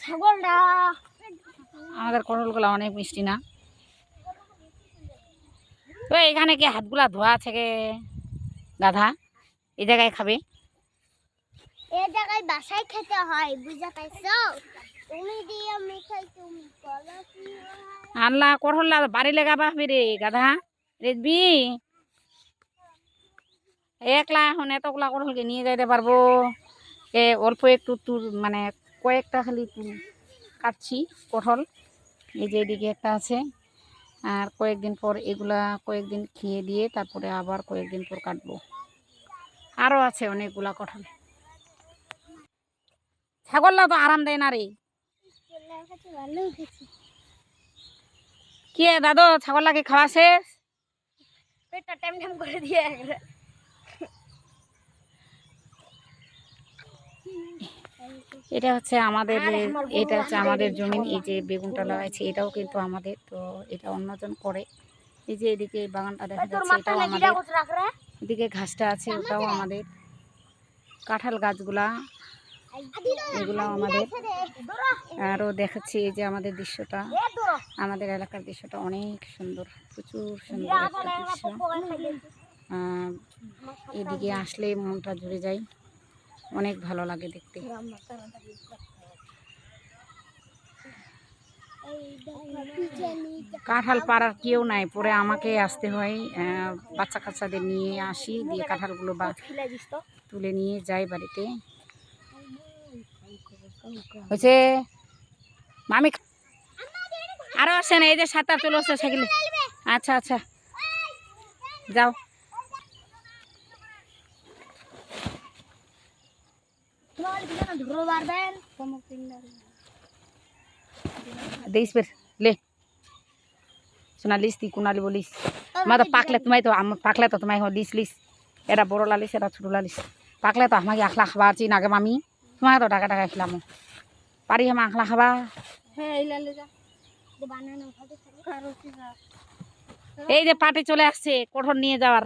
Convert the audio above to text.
ছাগলটা আমাদের কটলগুলো অনেক মিষ্টি না। তো এখানে কি হাতগুলা ধোয়া আছে গে গাধা? এই জায়গায় খাবে? এই জায়গায় বাসায় খেতে হয়, বুঝা পাইছো? তুমি দিয়ে আমি খাই, তুমি বলো কি হয়? আল্লাহ কটল বাড়ি লেগাবা রে গাধা রেদবি। একলা এখন এতগুলা কটলকে নিয়ে যাইতে পারবো? অল্প একটু তুর মানে কয়েকটা খালি কাটছি কটল। এই যে এদিকে একটা আছে, আর কয়েকদিন পর এগুলা কয়েকদিন খেয়ে দিয়ে তারপরে আবার কয়েকদিন পর কাটবো। আরও আছে অনেকগুলা কটল। ছাগলরা তো আরাম দেয় না রে। কে দাদু ছাগলটাকে খাওয়া শেষ? পেটটা টেম টেম করে দিয়ে এটা হচ্ছে আমাদের, এটা হচ্ছে আমাদের জমি। এই যে বেগুনটা লাগাইছে এটাও কিন্তু আমাদের। তো এটা অন্যজন করে। এই যে এদিকে বাগানটা দেখা যাচ্ছে এটাও আমাদের। এদিকে ঘাসটা আছে ওটাও আমাদের। কাঁঠাল গাছগুলা এগুলাও আমাদের। আরও দেখাচ্ছি এই যে আমাদের দৃশ্যটা, আমাদের এলাকার দৃশ্যটা অনেক সুন্দর, প্রচুর সুন্দর একটা দৃশ্য। এদিকে আসলে মনটা জুড়ে যায়, অনেক ভালো লাগে দেখতে। কাঁঠাল পাড়ার কেউ নাই, পরে আমাকে আসতে হয়। বাচ্চা কাচ্চাদের নিয়ে আসি, দিয়ে কাঁঠালগুলো তুলে নিয়ে যাই বাড়িতে। হয়েছে মামি আরো আসেন, এই যে 7-8 চলে আসছে সেগুলি। আচ্ছা আচ্ছা যাও। দেইস বের লে শোনা লিস তুই কোনালি বলিস তোমার তো পাকলে তোমায় লিস লিস। এটা বড় লালিস এটা ছোট লালিস। পাকলে তো আমাকে আখলা খাবা আছি নাগে মামি, তোমাকে তো টাকা টাকা খেলাম পারি আমার আখলা খাবা। এই যে পার্টি চলে আসছে কঠোর নিয়ে যাওয়ার।